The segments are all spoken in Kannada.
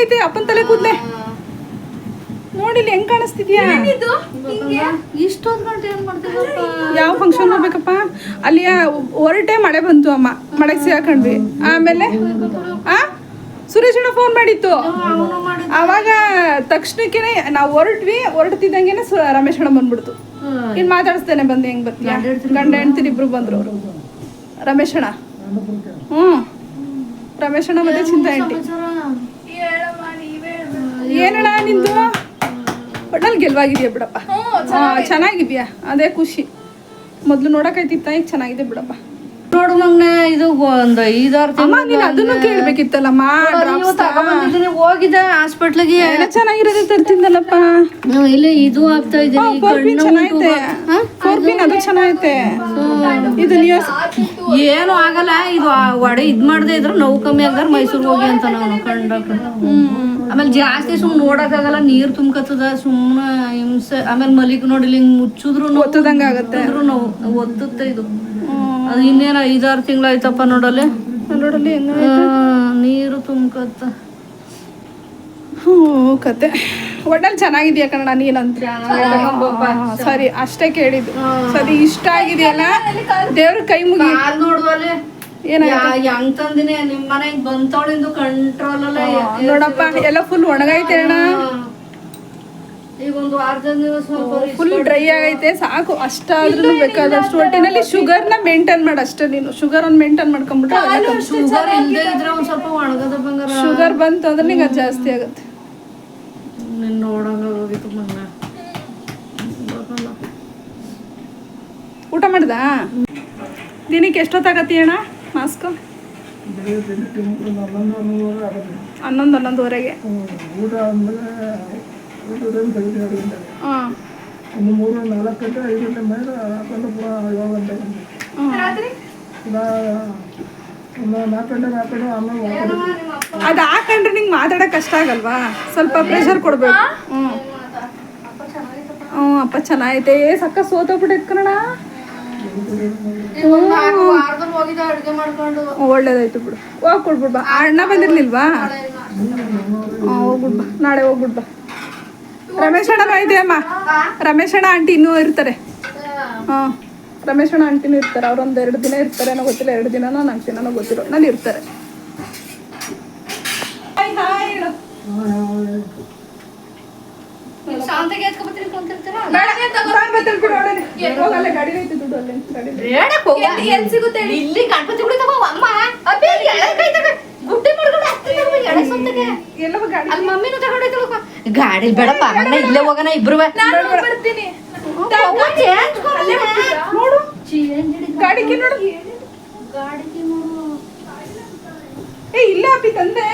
ಐತೆ ಅಪ್ಪನ ತಲೆ ಕೂದಲೇ ನೋಡಿಲಿ ಹೆಂಗ್ ಕಾಣಿಸ್ತಿದ್ಯಾ. ಇಷ್ಟೊಂದು ಗಂಟೆ ಏನ್ ಮಾಡ್ತೀವಪ್ಪ? ಯಾವ ಫಂಕ್ಷನ್ ಹೋಗ್ಬೇಕಪ್ಪ ಅಲ್ಲಿಯ ಹೊರಟೆ ಮಳೆ ಬಂತು ಅಮ್ಮ ಮಳೆಗೆ ಸಿಗಾಕೊಂಡ್ವಿ. ಆಮೇಲೆ ಸುರೇಶಣ್ಣ ಫೋನ್ ಮಾಡಿತ್ತು ಅವಾಗ ತಕ್ಷಣಕ್ಕೆ ನಾವು ಹೊರಡ್ತಿದ್ದಂಗೆ ರಮೇಶ್ ಅಣ್ಣ ಬಂದ್ಬಿಡ್ತು. ಇನ್ನು ಮಾತಾಡಿಸ್ತೇನೆ ಬಂದು ಹೆಂಗ್ ಬರ್ತೀಯ ಗಂಡ ಹೆಂಡ್ತಿರಿ ಇಬ್ರು ಬಂದ್ರು ಅವರು ರಮೇಶ್ ಅಣ್ಣ. ರಮೇಶ್ ಅಣ್ಣ ಮತ್ತೆ ಚಿಂತಾ ಹೆಂಡತಿ. ಏನಣ್ಣ ನಿಂದು ಒಟ್ಟಲ್ಲಿ ಗೆಲ್ವಾಗಿದ್ಯಾ ಬಿಡಪ್ಪ. ಚೆನ್ನಾಗಿದ್ಯಾ ಅದೇ ಖುಷಿ. ಮೊದ್ಲು ನೋಡಕೈತಿತ್ತ ಈಗ ಚೆನ್ನಾಗಿದೆ ಬಿಡಪ್ಪ. ನೋಡು ಮಗ್ನೆ ಇದು ಒಂದು 5-6 ತಿಂಗಳು ಅದನ್ನು ಕೇಳ್ಬೇಕಿತ್ತಲ್ಲಮ್ಮ. ಹೋಗಿದ್ದೆ ಹಾಸ್ಪಿಟ್ಲಿಗೆ. ಚೆನ್ನಾಗಿರೋದೇ ತರ್ತಿದ್ದಲ್ಲಪ್ಪ. ಇಲ್ಲ ಇದು ಆಗ್ತಾ ಇದೆ ಅದು ಚೆನ್ನಾಗೈತೆ. ಇದು ಏನು ಆಗಲ್ಲ ಇದು ಒಡೆ ಇದ್ ಮಾಡದೆ ಇದ್ರೆ ನೋವು ಕಮ್ಮಿ ಆಗದಾರ ಮೈಸೂರಿಗೆ ಹೋಗಿ ಅಂತ ನಾವು ಕಂಡಕ್ಟರ್. ಆಮೇಲೆ ಜಾಸ್ತಿ ಸುಮ್ನೆ ನೋಡಕ್ಕಾಗಲ್ಲ ನೀರ್ ತುಂಬ್ಕತ್ತದ ಸುಮ್ಮನೆ ಹಿಂಸೆ. ಆಮೇಲೆ ಮಲಿಗ್ ನೋಡಿಲಿ ಹಿಂಗ್ ಮುಚ್ಚಿದ್ರು ಒತ್ತದಂಗ ಆಗತ್ತೆ ನೋವು ಒತ್ತುತ್ತೆ ಇದು. ಅದು ಇನ್ನೇನ 5-6 ತಿಂಗಳು ಆಯ್ತಪ್ಪ ನೋಡಲ್ಲಿ ನೀರು ತುಂಬ್ಕತ್ತ. ಕತೆ ಒಟ್ಟಲ್ಲಿ ಚೆನ್ನಾಗಿದ್ಯಾ ಕನ್ನಡ ನೀನಂತ. ಸರಿ ಅಷ್ಟೇ ಕೇಳಿದ್ದು. ಸರಿ ಇಷ್ಟ ಆಗಿದೆಯಲ್ಲ ದೇವ್ರ ಕೈ ಮುಗಿ ನೋಡುವಲ್ಲಿ ಹೆಂಗ್ ತಂದಿನಿ ನಿಮ್ ಮನೆಗ್ ಬಂತವಳಿಂದು ಕಂಟ್ರೋಲ್ ಅಲ್ಲ ನೋಡಪ್ಪ ಎಲ್ಲ ಫುಲ್ ಒಣಗೈತೆ ಅಣ್ಣ. ಈಗ ಒಂದು 6 ದಿವಸ ಫುಲ್ ಡ್ರೈ ಆಗೈತೆ ಸಾಕು. ಅಷ್ಟಾದ್ರೂ ಬೇಕಾದಷ್ಟು ಒಟ್ಟಿನಲ್ಲಿ ಶುಗರ್ನ ಮೇಂಟೈನ್ ಮಾಡು ಅಷ್ಟೇ. ನೀನು ಶುಗರ್ ಒಂದು ಮೇಂಟೈನ್ ಮಾಡ್ಕೊಂಡ್ಬಿಟ್ರೆ ಶುಗರ್ ಇಲ್ಲದೆ ಇದ್ರೆ ಒಂದ್ ಸ್ವಲ್ಪ ಒಣಗದ ಬಂಗಾರ. ಶುಗರ್ ಬಂತು ಅಂದ್ರೆ ನಿಂಗೆ ಅದು ಜಾಸ್ತಿ ಆಗುತ್ತೆ. ನಿನ್ನ ನೋಡಂಗ ಹೋಗಿತ್ತು ಮನ್ನ. ಊಟ ಮಾಡ್ದಾ? ದಿನಕ್ಕೆ ಎಷ್ಟೊತ್ತಾಗತ್ತಿ ಅಣ್ಣ ಮಾಸ್ಕ್? 11-11:30. ಅದು ಹಾಕೊಂಡ್ರೆ ನಿಂಗೆ ಮಾತಾಡೋಕೆ ಕಷ್ಟ ಆಗಲ್ವಾ? ಸ್ವಲ್ಪ ಪ್ರೆಷರ್ ಕೊಡ್ಬೇಕು. ಅಪ್ಪ ಚೆನ್ನಾಗೈತೆ. ಸಕ್ಕ ಸೋತೋಗ್ಬಿಟ್ಟೈತೆ ಕನ್ನಡ. ಒಳ್ಳೇದಾಯ್ತು ಬಿಡು. ಹೋಗ್ಬಿಡ್ಬಾ. ಅಣ್ಣ ಬಂದಿರ್ಲಿಲ್ವಾ? ಹೋಗ್ಬಿಡ್ಬಾ. ನಾಳೆ ಹೋಗ್ಬಿಡ್ಬಾ. ರಮೇಶ್ ಅಣ್ಣನೂ ಐತೆ ಅಮ್ಮ. ರಮೇಶ್ ಅಣ್ಣ ಆಂಟಿ ಇನ್ನೂ ಇರ್ತಾರೆ. ರಮೇಶ್ ಅಣ್ಣ ಆಂಟಿನೂ ಇರ್ತಾರೆ. ಅವ್ರೊಂದು 2 ದಿನ ಇರ್ತಾರೆ ಅನ್ನೋ ಗೊತ್ತಿಲ್ಲ. 2 ದಿನನೋ 4 ದಿನನೋ ಗೊತ್ತಿರೋ ನಾನು ಇರ್ತಾರೆ. ಗಾಡಿ ಬೇಡಪ್ಪ ಇಲ್ಲೇ ಹೋಗೋಣ ಇಬ್ರು. ಇಲ್ಲ ಅಪ್ಪಿ ತಂದೆ.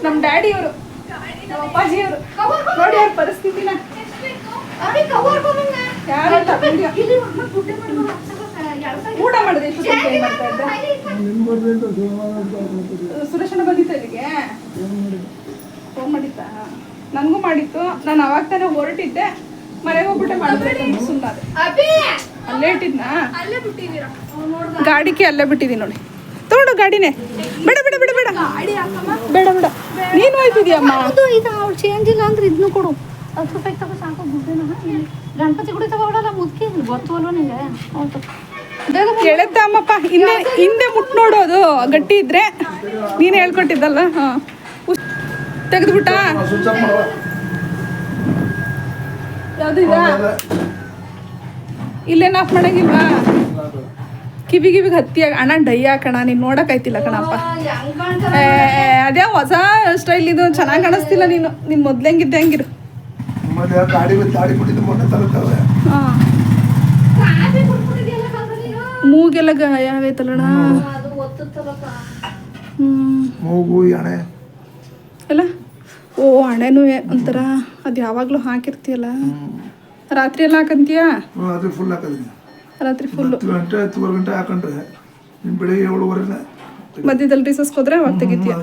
ನಮ್ ಡ್ಯಾಡಿ ಅವರು ಅಪ್ಪಾಜಿ ಅವರು ನೋಡಿ ಅವ್ರ ಪರಿಸ್ಥಿತಿನ. ಊಟ ಮಾಡಿದೆ ಸುರೇಶಣ್ಣ ಬಂದಿತ್ತ ಇಲ್ಲಿಗೆ? ಫೋನ್ ಮಾಡಿತ್ತ? ನನಗೂ ಮಾಡಿತ್ತು. ನಾನು ಅವಾಗ ತಾನೇ ಹೊರಟಿದ್ದೆ. ಮನೆಗೆ ಹೋಗ್ಬಿಟ್ಟೆ ಮಾಡಿದ್ರೆ ಸುಮ್ಮನೆ ಅಲ್ಲೇ ಇಟ್ಟಿದ್ನಾ? ಗಾಡಿಗೆ ಅಲ್ಲೇ ಬಿಟ್ಟಿದ್ದೀನಿ ನೋಡಿ. ತಗೊಂಡು ಗಾಡಿನೇ. ಬೇಡ ಬೇಡ ಬೇಡ ಬೇಡ ಬೇಡ ಬೇಡ ನೀನು ಹೋಯ್ತಿದ್ಯಮ್ಮ. ಇದು ಅವ್ಳು ಚೇಂಜ್ ಇಲ್ಲ ಅಂದ್ರೆ ಇದನ್ನು ಕೊಡು. 10 ರೂಪಾಯಿ ತಗೋ ಸಾಕು. ಗುಡ್ಡೇನ ಗಣಪತಿ ಗುಡಿ ತಗೋಡಲ್ಲ ಮುದ್ಕಿ ಗೊತ್ತು ಅಲ್ವ ನಿಂಗೆ? ಹೌದು ಎಳೆತ್ತ ಅಮ್ಮಪ್ಪ. ಹಿಂದೆ ಮುಟ್ಟು ನೋಡೋದು ಗಟ್ಟಿ ಇದ್ರೆ. ನೀನು ಹೇಳ್ಕೊಟ್ಟಿದ್ದಲ್ಲ. ತೆಗೆದ್ಬಿಟ್ಟ ಯಾವ್ದು ಇಲ್ಲೇನು ಆಫ್ ಮಾಡಂಗಿಲ್ವಾ? ಕಿವಿಗೆ ಹತ್ತಿ ಅಣ್ಣ ಡೈ ಹಾಕಣ. ನೀನು ನೋಡೋಕ್ಕಾಯ್ತಿಲ್ಲ ಕಣಪ್ಪ. ಅದೇ ಹೊಸ ಸ್ಟೈಲ್ ಇದು. ಚೆನ್ನಾಗಿ ಕಾಣಿಸ್ತಿಲ್ಲ ನೀನು. ನೀನು ಮೊದ್ಲಂಗಿದ್ದೆ ಹಂಗಿರು. ಮೂಗೆಲ್ಲ ಗಾಯ ಆಗೈತಲ್ಲಣ್ಣ. ಅಲ್ಲ ಓ ಹಣೆನೂ ಒಂಥರ ಅದು ಯಾವಾಗಲೂ ಹಾಕಿರ್ತೀಯಲ್ಲ. ರಾತ್ರಿ ಎಲ್ಲ ಹಾಕಂತೀಯ? ರಾತ್ರಿ ಫುಲ್ಲು ಮಧ್ಯದಲ್ಲಿ ರಿಸಸ್ ಹೋದ್ರೆ ಅವಾಗ ತೆಗಿತೀಯ.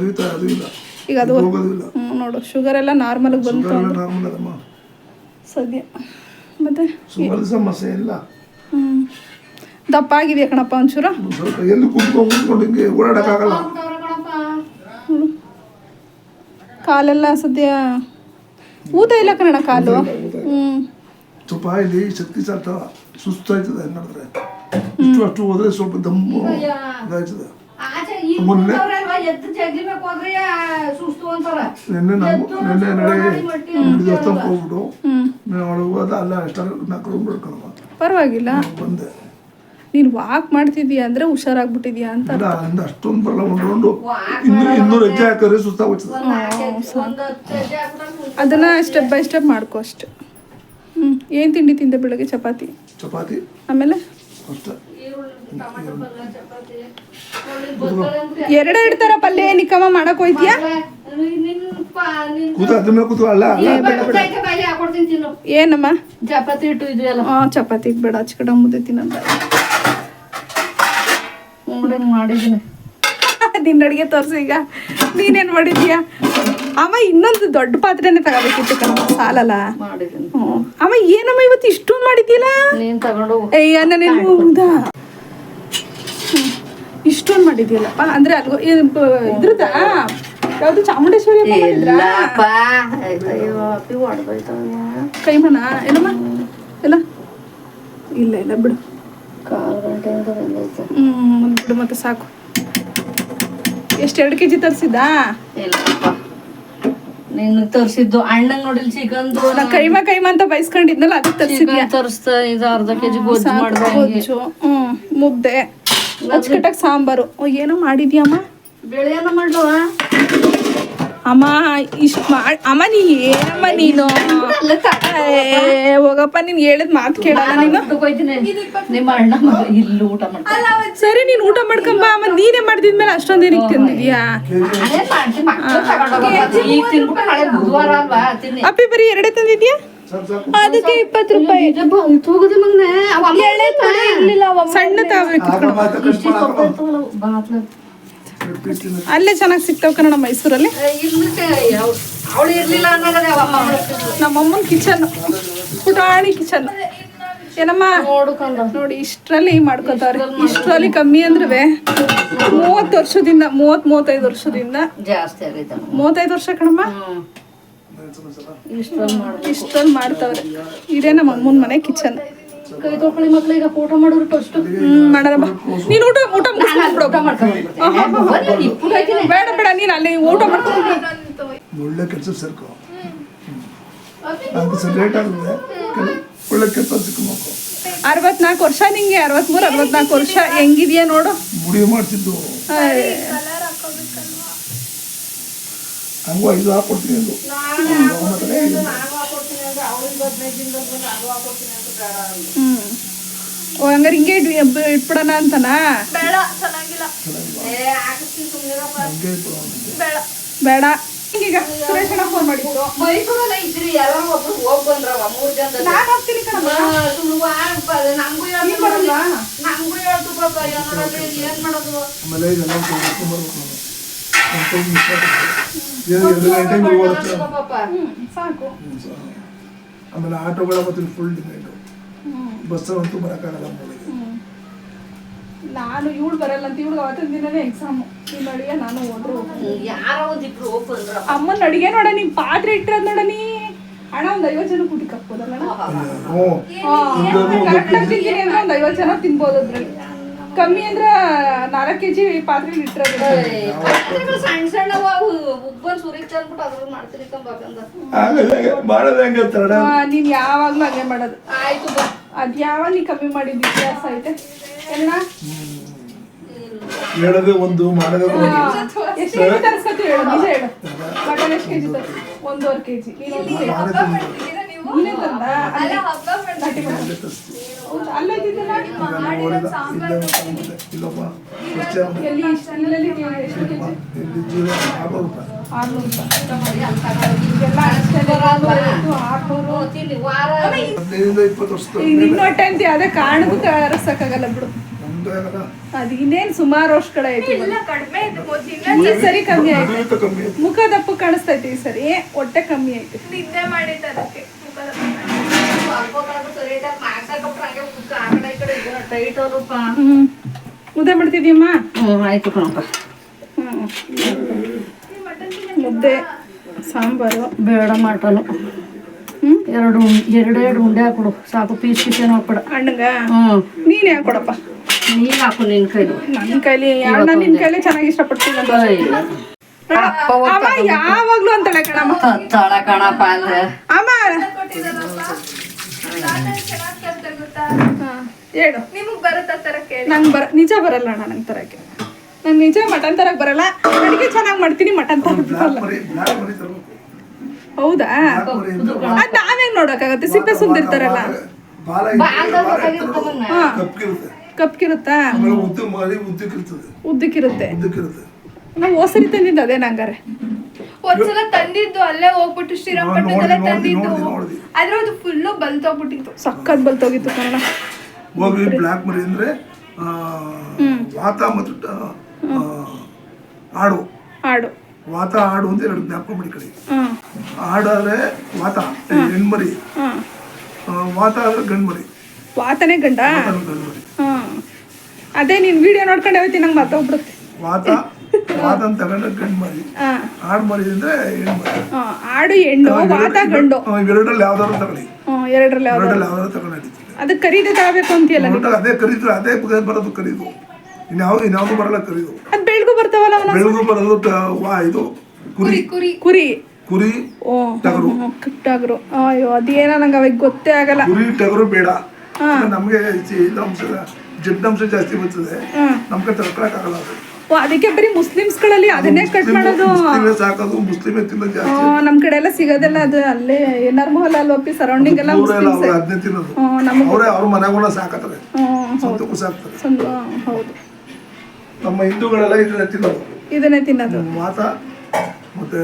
ಈಗ ಅದು ನೋಡು ಶುಗರ್ ಎಲ್ಲ ನಾರ್ಮಲ್ಗೆ ಬಂತು ಸದ್ಯ. ಮತ್ತೆ ದಪ್ಪ ಆಗಿದೆಯಾ ಕಣಪ್ಪ ಒಂಚೂರು? ಕಾಲೆಲ್ಲ ಸದ್ಯ ಊತ ಇಲ್ಲ ಕಣ ಕಾಲು. ಸ್ವಲ್ಪ ಇಲ್ಲಿ ಶಕ್ತಿ ಸಾಲ್ತಾವ ಸುಸ್ತಾಯ್ತದೆ ನೋಡಿದ್ರೆ ಇಷ್ಟು ಅಷ್ಟು ಹೋದ್ರೆ ಸ್ವಲ್ಪ ದಮ್ಮು ಇದಾಯ್ತದೆ. ಆಚೆ ಈ ಕೂತವ್ರಲ್ವಾ, ಎದ್ದು ಜಗ್ಲಿಬೇಕು ಹೋದ್ರೆ ಸುಸ್ತು ಅಂತಾರ. ನೆನ್ನೆ ನಡೆ ದೇವಸ್ಥಾನಕ್ಕೆ ಹೋಗ್ಬಿಟ್ಟು ನಾವು ಹೋದ ಅಲ್ಲ ಎಷ್ಟಾರು 4 ರೂಮ್ ಬಿಡ್ಕೊಳವ ಪರವಾಗಿಲ್ಲ. ಬಂದೆ. ನೀನು ವಾಕ್ ಮಾಡ್ತಿದ್ಯಾ ಅಂದ್ರೆ ಹುಷಾರಾಗ್ಬಿಟ್ಟಿದ್ಯಾ ಅಂತ. ಇಲ್ಲ ಅಂದ ಅಷ್ಟೊಂದು ಬರಲ್ಲ, ಒಂದು ರೌಂಡು 200 ಹೆಜ್ಜೆ ಹಾಕಿದ್ರೆ ಸುಸ್ತಾಗೋಗ್ತದೆ. ಅದನ್ನ ಸ್ಟೆಪ್ ಬೈ ಸ್ಟೆಪ್ ಮಾಡ್ಕೊ ಅಷ್ಟು. ಏನು ತಿಂಡಿ ತಿಂದೆ ಬೆಳಗ್ಗೆ? ಚಪಾತಿ. ಆಮೇಲೆ ಅಷ್ಟೇ. ಎರಡೆರಡು ಥರ ಪಲ್ಯ ನಿಕ್ಕಮ್ಮ ಮಾಡಕ್ ಹೋಯ್ತೀಯಾ? ಕೂತು ಅದ್ರ ಮೇಲೆ ಕೂತು ಅಲ್ಲ ಏನಮ್ಮ ಚಪಾತಿ ಇಟ್ಟು ಇದೆಯಲ್ಲ, ಚಪಾತಿ ಬೇಡ, ಆಚೆ ಕಡೆ ಮುದ್ದೆ ತಿನ್ನಂತ ಮಾಡಿದ್ದೀನಿ. ನಿನ್ನ ಅಡುಗೆ ತೋರಿಸಿ. ಈಗ ನೀನೇನು ಮಾಡಿದ್ಯಾ? ಅಮ್ಮ ಇನ್ನೊಂದು ದೊಡ್ಡ ಪಾತ್ರೆನೇ ತಗೋಬೇಕಿತ್ತು ಕಣಮ್ಮ, ಸಾಲಲ್ಲ. ಮಾಡಿದ್ದೀನಿ. ಅಮ್ಮ ಏನಮ್ಮ ಇವತ್ತು ಇಷ್ಟೊಂದು ಮಾಡಿದ್ಯಲ್ಲ? ನೀನ್ ತಗೊಂಡು ಅಯ್ಯ ನಾನೇನು ಹೌದಾ ಇಷ್ಟೊಂದು ಮಾಡಿದ್ಯಲ್ಲಪ್ಪ. ಅಂದ್ರೆ ಅಲ್ಗೋ ಇದ್ರದಾ ಯಾವುದು ಚಾಮುಂಡೇಶ್ವರಿ ಕೈಮನ ಏನಮ್ಮ ಎಲ್ಲ ಇಲ್ಲ ಇಲ್ಲ ಬಿಡು. ಬಿಡು ಮತ್ತೆ ಸಾಕು. ಎಷ್ಟು 2 kg ತರಿಸಿದ್ದಾ? ಇಲ್ಲಪ್ಪ, ನೀನು ತರಿಸಿದ್ದು ಅಣ್ಣಂಗ್ ನೋಡಿಲ್ ಚಿಕನ್ ನಾ ಕೈಮ ಅಂತ ಬಯಸ್ಕೊಂಡಿದ್ನಲ್ಲ ಅದಕ್ಕೆ ತರಿಸಿದ್ಯಾ? ತರಿಸ್ತಾ ಇದು 1/2 kg ಗೊಜ್ಜು ಮಾಡ್ಬೇಕು. ಮುದ್ದೆ ಅಚ್ಚಕಟ್ಟಾಗಿ ಸಾಂಬಾರು. ಏನೋ ಮಾಡಿದ್ಯಮ್ಮ? ಬೆಳೆಯನ್ನ ಮಾಡ್ಲವ ಅಮ್ಮ ಇಷ್ಟು ಮಾಡಿ. ಅಮ್ಮ ನೀ ಏನಮ್ಮ ನೀನು? ಹೋಗಪ್ಪ, ನೀನು ಹೇಳಿದ ಮಾತು ಕೇಳಲ್ಲ ನೀನು. ನಿಮ್ಮ ಅಣ್ಣ ಇಲ್ಲಿ ಊಟ ಮಾಡ್ತಾರೆ. ಸರಿ ನೀನು ಊಟ ಮಾಡ್ಕೊಂಬ. ಅಮ್ಮ ನೀನೇ ಮಾಡ್ದಿದ್ಮೇಲೆ ಅಷ್ಟೊಂದು ಏನಕ್ಕೆ ತಿಂದಿದ್ಯಾ? ಈಗ ತಿನ್ಬಿಟ್ಟು ನಾಳೆ ಬುಧವಾರ ಅಲ್ವಾ ತಿನ್ನಿ. ಅಪ್ಪಿ ಬರೀ 2 ತಂದಿದ್ಯಾ? ಅದಕ್ಕೆ 20 ರೂಪಾಯಿ. ಹೋಗುದು ಮಗ್ನೆ ಸಣ್ಣ ತಾವಬೇಕು. ಅಲ್ಲೇ ಚೆನ್ನಾಗಿ ಸಿಗ್ತಾವ ಕನ್ನಡ ಮೈಸೂರಲ್ಲಿ. ಅವಳು ಇರ್ಲಿಲ್ಲ ಅನ್ನೋದೇ ನಮ್ಮಮ್ಮನ ಕಿಚನ್, ಪುಟಾಣಿ ಕಿಚನ್. ಏನಮ್ಮ ನೋಡಿ ಇಷ್ಟರಲ್ಲಿ ಮಾಡ್ಕೋತಾವ್ರೆ. ಇಷ್ಟರಲ್ಲಿ ಕಮ್ಮಿ ಅಂದ್ರೆ 30 ವರ್ಷದಿಂದ 35 ವರ್ಷದಿಂದ ಜಾಸ್ತಿ ಆಗೈತೆ. 35 ವರ್ಷ ಕಣಮ್ಮ ಇಷ್ಟರಲ್ಲಿ ಮಾಡ್ತಾವ್ರೆ. ಇದೇ ನಮ್ಮ ಅಮ್ಮನ ಮನೆ ಕಿಚನ್. ಕೈ ತೊಳ್ಕೊಳ್ಳಿ ಮಕ್ಳು, ಈಗ ಫೋಟೋ ಮಾಡೋರು ಫಸ್ಟ್ ಮಾಡಾರಮ್ಮ. ನೀನು ಊಟ ಬೇಡ ಬೇಡ, ನೀನು ಅಲ್ಲಿ ಊಟ ಮಾಡ್ಕೊಂಡು ಒಳ್ಳೆ ಕೆಲಸ ಸೇರ್ಕೊ. ಅದು ಲೇಟ್ ಆಗುತ್ತೆ, ಒಳ್ಳೆ ಕೆಲಸ ಸಿಕ್ಕಬೇಕು. 64 ವರ್ಷ ನಿಂಗೆ. 63 64 ವರ್ಷ ಹೆಂಗಿದ್ಯಾ ನೋಡು. ಮುಡಿ ಮಾಡ್ತಿದ್ದು ಹಂಗೂ 5 ಹಾಕೊಡ್ತೀನಿ ಅಂದು. ಹಂಗಾರೆ ಹಿಂಗೆ ಇಟ್ಬಿಡೋಣ ಅಂತನಾ? ಬೇಡ. ಈಗ ಸುರೇಶಣ್ಣ ಫೋನ್ ಮಾಡಿದ್ರು. ಮೈಸೂರಲ್ಲ ಇದ್ರಿ ಯಾರೋ ಒಬ್ರು ಹೋಗ್ ಬಂದ್ರವ 3 ಜನ. ನಾನು ಹೋಗ್ತೀನಿ ಕಣಮ್ಮ. ನಂಗೂ ಹೇಳ್ತು ಪಾಪ, ಏನ್ ಮಾಡೋದು? ಆಮೇಲೆ ಇದೆಲ್ಲ ಬರ್ಬೇಕು. 2 ಗಂಟೆಗೆ ಹೋಗುತ್ತೆ ಸಾಕು. ಆಮೇಲೆ ಆಟೋಗಳ ಮತ್ತೆ ಫುಲ್ ಡಿಮ್ಯಾಂಡು. ಬಸ್ಸಲ್ಲಂತೂ ಬರೋಕ್ಕಾಗಲ್ಲ. ನಾನು ಇವಳು ಬರಲ್ಲ ಅಂತ ಇವಳು ಅವತ್ತಿನ ದಿನನೇ ಎಕ್ಸಾಮು. ನಿಮ್ಮ ಅಡಿಗೆ ನಾನು ಹೋದ್ರು ಯಾರೋ ಒಂದಿಬ್ರು ಹೋಗ್ ಬಂದ್ರ. ಅಮ್ಮನ ಅಡಿಗೆ ನೋಡ, ನೀನ್ ಪಾತ್ರೆ ಇಟ್ಟಿರೋದ್ ನೋಡ. ನೀ ಹಣ ಒಂದು 50 ಜನ ಕೂಟಿಗೆ ಹಾಕ್ಬೋದಲ್ಲ? ಕರೆಕ್ಟಾಗಿ ತಿಂತೀನಿ ಅಂದ್ರೆ ಒಂದು 50 ಜನ ತಿನ್ಬೋದು. ಅದ್ರಲ್ಲಿ ಕಮ್ಮಿ ಅಂದ್ರೆ 4 kg ಪಾತ್ರೆ ಇಟ್ಟಿರೋದು. ಸಣ್ಣ ಸಣ್ಣ ಉಬ್ಬನ್ ಸುರಿಕ್ ಅಂದ್ಬಿಟ್ಟು ಅದ್ರ ಮಾಡ್ತೀನಿ ಕಂಬಂದ. ನೀನ್ ಯಾವಾಗ್ಲೂ ಹಂಗೆ ಮಾಡೋದು. ಆಯ್ತು ಅದ್ ಯಾವಾಗ ನೀ ಕಮ್ಮಿ ಮಾಡಿದ ವ್ಯತ್ಯಾಸ ಐತೆ ಎಲ್ಲ. ಹೇಳದೆ ಒಂದು ಮಾಡದೆ ಎಷ್ಟು ಕೆಜಿ ತರಿಸ್ಕೊತೀವಿ ಹೇಳು, ನಿಜ ಹೇಳು. ಮಟನ್ ಎಷ್ಟು ಕೆಜಿ ತರ್ಸಿ? 1.5 kg. ನೀನೇ ತಂದ? ಅಲ್ಲೇ ಇದ್ದಿದ್ದಲ್ಲ ಇಲ್ಲಪ್ಪ ಎಲ್ಲಿ? ಇಲ್ಲೆಲ್ಲಿ ಎಷ್ಟು ಕೆಜಿ? 600 ನಿನ್ನ ಹೊಟ್ಟೆ ಅಂತ ಯಾವ್ದೇ ಕಾರಣಕ್ಕೂ ತರಸಕ್ಕಾಗಲ್ಲ ಬಿಡು. ಅದು ಇನ್ನೇನು ಸುಮಾರು ವರ್ಷ ಕಡೆ ಐತಿ. ಈ ಸರಿ ಕಮ್ಮಿ ಆಯ್ತು. ಮುಖ ದಪ್ಪ ಕಾಣಿಸ್ತೈತಿ ಈ ಸರಿ. ಹೊಟ್ಟೆ ಕಮ್ಮಿ ಐತಿ. ನಿದ್ದೆ ಮಾಡಿದ್ದೆ ಅದಕ್ಕೆ. ಮುದ್ದೆ ಮಾಡ್ತಿದ್ಯಮ್ಮ? ಆಯ್ತು ಕಣಪ್ಪ. ಮುದ್ದೆ ಸಾಂಬಾರು ಬೇಡ ಮಟನು ಎರಡೆರಡು ಉಂಡೆ ಹಾಕೊಡು ಸಾಕು ಪೀಸ್ ಏನೋ ಹಾಕ್ಬೇಡ ಅಣ್ಣಗ ಹ್ಞೂ ನೀನ್ ಯಾಕೆ ಕೊಡಪ್ಪ ನೀನು ಹಾಕು ನಿನ್ನ ಕೈಲಿ ನನ್ನ ಕೈಲಿ ನಾನು ನಿನ್ ಕೈಲಿ ಚೆನ್ನಾಗಿ ಇಷ್ಟಪಡ್ತೀನಿ ಅಮ್ಮ ಯಾವಾಗ್ಲೂ ಅಂತಾಳೆ ಕಣಮ್ಮ ತಳ ಕಣಪ್ಪ ಅಂದ್ರೆ ಅಮ್ಮ ಹೇಳು ನಿಮಗ್ ಬರುತ್ತಾ ತರಕ್ಕೆ? ನಂಗೆ ನಿಜ ಬರಲ್ಲ ಅಣ್ಣ ನಂಗೆ ತರಕ್ಕೆ. ನಂಗೆ ನಿಜ ಮಟನ್ ತರಕ್ ಬರಲ್ಲ. ಅಡಿಗೆ ಚೆನ್ನಾಗಿ ಮಾಡ್ತೀನಿ, ಮಟನ್ ತರಕ್ ಬರಲ್ಲ. ಬ್ಲ್ಯಾಕ್ ಮರಿ ತರಬೇಕು. ಹೌದಾ? ಅದ್ ನಾವೇಗ್ ನೋಡಕ್ಕಾಗತ್ತೆ? ಸಿಪ್ಪೆ ಸುಲ್ದಿರ್ತಾರಲ್ಲ. ಬಾಲ ಕಪ್ಪಿರುತ್ತೆ. ಕಪ್ಕಿರುತ್ತಾ? ಆಮೇಲೆ ಉದ್ದು ಮಾಡಿ ಉದ್ದಕ್ಕಿರ್ತದೆ. ಉದ್ದಕ್ಕಿರುತ್ತೆ. ಉದ್ದಕ್ಕಿರುತ್ತೆ. ನಾವು ಓಸರಿ ತಂದಿದ್ದು ಅದೇ ನಂಗಾರೆ. ಒಂದ್ಸಲ ತಂದಿದ್ದು ಅಲ್ಲೇ ಹೋಗ್ಬಿಟ್ಟು ಶ್ರೀರಂಗಪಟ್ಟಣದಲ್ಲೇ ತಂದಿದ್ದು, ನೋಡ್ದಿ. ಆದ್ರೆ ಅದು ಫುಲ್ಲು ಬಲ್ತೋಗ್ಬಿಟ್ಟಿತ್ತು. ಸಕ್ಕತ್ ಬಲ್ತೋಗಿತ್ತು ಕನ್ನಡ. ಹೋಗಿ ಬ್ಲ್ಯಾಕ್ ಮರಿ ಅಂದ್ರೆ ವಾತ ಮತ್ತು ಆಡು. ಆಡು ವಾತ ಆಡು ಅಂತ ಎರಡು ಜ್ಞಾಪಕ ಮಾಡಿ ಕಡೆ. ಆಡಾದ್ರೆ ವಾತ ಹೆಣ್ಮರಿ, ವಾತ ಆದ್ರೆ ಗಂಡ್ಮರಿ. ವಾತನೇ ಗಂಡ. ಗಂಡ್ಮರಿ. ಅದೇ ನೀನ್ ವಿಡಿಯೋ ನೋಡ್ಕೊಂಡೆ ಹೋಯ್ತಿ, ನಂಗೆ ಮರ್ತೋಗ್ಬಿಡುತ್ತೆ. ವಾತ ಅಂತ ತಗೊಂಡ್ರೆ ಗಂಡ್ಮರಿ, ಆಡು ಮರಿ ಅಂದ್ರೆ ಹೆಣ್ಮರಿ. ಆಡು ಹೆಣ್ಣು, ವಾತ ಗಂಡು. ಇವೆರಡರಲ್ಲಿ ಯಾವ್ದಾದ್ರು ತಗೊಳ್ಳಿ. ಎರಡರಲ್ಲಿ ಯಾವ್ದಾದ್ರು ತಗೊಂಡು ಅದಕ್ಕೆ ಖರೀದಿ ತಗೋಬೇಕು ಅಂತೀಯಲ್ಲ. ಅದೇ ಕರೀತು, ಅದೇ ಬರೋದು ಕರೀದು. ಇನ್ಯಾವುದು ಬರಲ್ಲ ಕರೀದು. ಅದ್ ಬೆಳಗು ಬರ್ತಾವಲ್ಲ, ಬೆಳಗು ಬರೋದು ಇದು ಕುರಿ. ಕುರಿ ಕುರಿ ಟಗರು. ಟಗರು. ಅಯ್ಯೋ ಅದೇನೋ ನಂಗೆ ಅವಾಗ ಗೊತ್ತೇ ಆಗಲ್ಲ. ಕುರಿ ಟಗರು ಬೇಡ ನಮ್ಗೆ. ಜಡ್ಡಂಶ ಜಾಸ್ತಿ ಬರ್ತದೆ, ನಮ್ಗೆ ತಡ್ಕೊಳಕ್ ಆಗಲ್ಲ ಅದು. ಅದಕ್ಕೆ ಬರೀ ಮುಸ್ಲಿಮ್ಸ್ಗಳಲ್ಲಿ ಅದನ್ನೇ ಕಟ್ ಮಾಡೋದು. ಸಾಕೋದು ಮುಸ್ಲಿಮೇ ತಿನ್ನೋದು ಜಾಸ್ತಿ. ನಮ್ ಕಡೆ ಎಲ್ಲ ಸಿಗೋದೆಲ್ಲ ಅದು ಅಲ್ಲೇ ನರ್ಮಹಲ್ ಅಲ್ವಪ್ಪಿ ಸರೌಂಡಿಂಗ್ ಎಲ್ಲ ಅದನ್ನೇ ತಿನ್ನೋದು. ಅವರೇ ಅವ್ರ ಮನೆಗಳ ಸಾಕತ್ತಾರೆ, ಸ್ವಂತಕ್ಕೂ ಸಾಕ್ತಾರೆ. ಹೌದು, ನಮ್ಮ ಹಿಂದೂಗಳೆಲ್ಲ ಇದನ್ನೇ ತಿನ್ನೋದು. ವಾತ ಮತ್ತೆ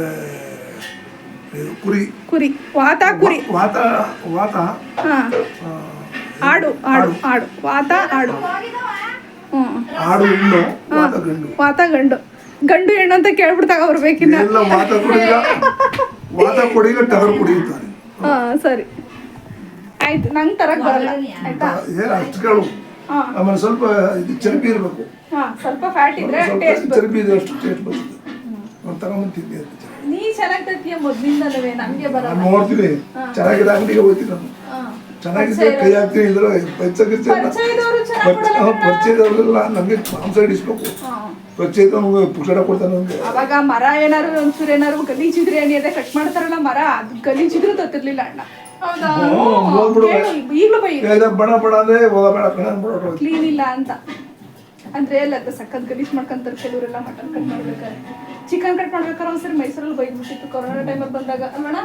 ಕುರಿ. ಕುರಿ ವಾತ ಕುರಿ. ವಾತ ಆಡು ಆಡು ಆಡು ವಾತ ಆಡು. ಆಡು ಹೆಣ್ಣು, ವಾತ ಗಂಡು. ವಾತ ಗಂಡು. ಗಂಡು ಹೆಣ್ಣು ಅಂತ ಕೇಳ್ಬಿಡ್ತಾಗ ಅವ್ರು ಬೇಕಿನ್ನ. ಎಲ್ಲ ವಾತ ಕೊಡಿಗ ಟಗರು ಕುಡಿಯುತ್ತಾರೆ. ಸರಿ ಆಯ್ತು, ನಂಗೆ ತರಕ್ ಬರಲ್ಲ ಆಯ್ತಾ? ಏನು ಅಷ್ಟು ಕೇಳು. ಆಮೇಲೆ ಸ್ವಲ್ಪ ಚರ್ಬಿ ಇರಬೇಕು. ಸ್ವಲ್ಪ ಫ್ಯಾಟ್ ಇದ್ರೆ ಚರ್ಬಿ ಇದ್ರೆ ಅಷ್ಟು ಟೇಸ್ಟ್ ಬರ್ತದೆ. ತಗೊಂಡು ತಿಂದಿ. ನೀ ಚೆನ್ನಾಗಿ ತರ್ತೀಯ ಮೊದ್ಲಿಂದಲೇ, ನಮ್ಗೆ ಬರಲ್ಲ. ನೋಡ್ತೀನಿ, ಚೆನ್ನಾಗಿರೋ ಅಂಗಡಿಗೆ ಹೋಗ್ತೀನಿ ನಾನು. ಚೆನ್ನಾಗಿದ್ರೆ ಕೈ ಹಾಕ್ತೀನಿ. ಇದ್ರೆ ಪರಿಚಯದವ್ರೆಲ್ಲ ನಮಗೆ ಮಾಂಸ ಹಿಡಿಸ್ಬೇಕು. ಪರಿಚಯದವ್ರು ಪುಕ್ಷಾಟ ಕೊಡ್ತಾನೆ ನಮ್ಗೆ. ಅವಾಗ ಮರ ಏನಾರು ಒಂಚೂರು ಏನಾರು ಗಲೀಜಿದ್ರೆ ಏನಿದೆ ಕಟ್ ಮಾಡ್ತಾರಲ್ಲ ಮರ, ಅದು ಗಲೀಜಿದ್ರು ತತ್ತಿರ್ಲಿಲ್ಲ ಅಣ್ಣ. ಈಗಲೂ ಬೈ ಬಡ ಬಡ ಅಂದ್ರೆ ಹೋಗಬೇಡ ಕ್ಲೀನ್ ಇಲ್ಲ ಅಂತ ಅಂದ್ರೆ ಎಲ್ಲ ಸಖತ್ ಗಲೀಜ್ ಮಾಡ್ಕೊಂತಾರೆ ಕೆಲವರೆಲ್ಲ. ಮಟನ್ ಕಟ್ ಮಾಡ್ಬೇಕಾದ್ರೆ, ಚಿಕನ್ ಕಟ್ ಮಾಡ್ಬೇಕಾದ್ರೆ ಒಂದ್ಸರಿ ಮೈಸೂರಲ್ಲಿ ಬೈದ್ಬಿಟ್ಟಿತ್ತು ಕೊರೋನಾ ಟೈಮಲ್ಲಿ ಬಂದಾಗ ಅಲ್ವಣ.